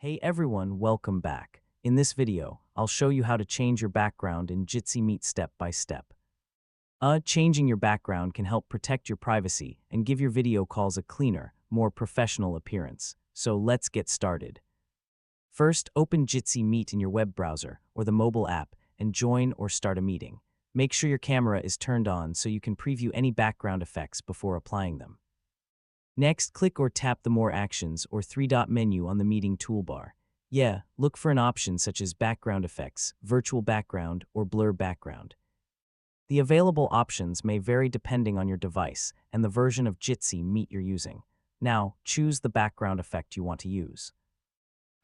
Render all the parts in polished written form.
Hey everyone, welcome back. In this video, I'll show you how to change your background in Jitsi Meet step by step. Changing your background can help protect your privacy and give your video calls a cleaner, more professional appearance. So let's get started. First, open Jitsi Meet in your web browser or the mobile app and join or start a meeting. Make sure your camera is turned on so you can preview any background effects before applying them. Next, click or tap the More Actions or three-dot menu on the meeting toolbar. Look for an option such as Background Effects, Virtual Background, or Blur Background. The available options may vary depending on your device and the version of Jitsi Meet you're using. Now, choose the background effect you want to use.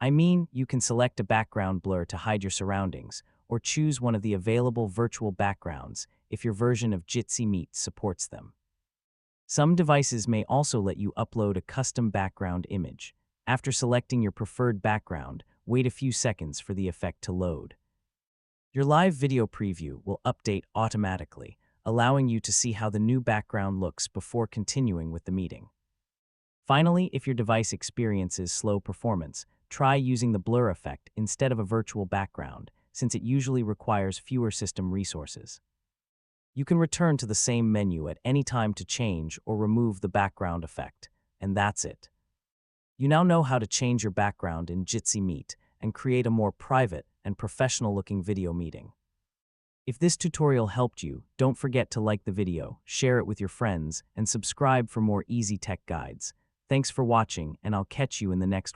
You can select a background blur to hide your surroundings, or choose one of the available virtual backgrounds if your version of Jitsi Meet supports them. Some devices may also let you upload a custom background image. After selecting your preferred background, wait a few seconds for the effect to load. Your live video preview will update automatically, allowing you to see how the new background looks before continuing with the meeting. Finally, if your device experiences slow performance, try using the blur effect instead of a virtual background, since it usually requires fewer system resources. You can return to the same menu at any time to change or remove the background effect, and that's it. You now know how to change your background in Jitsi Meet and create a more private and professional-looking video meeting. If this tutorial helped you, don't forget to like the video, share it with your friends, and subscribe for more easy tech guides. Thanks for watching, and I'll catch you in the next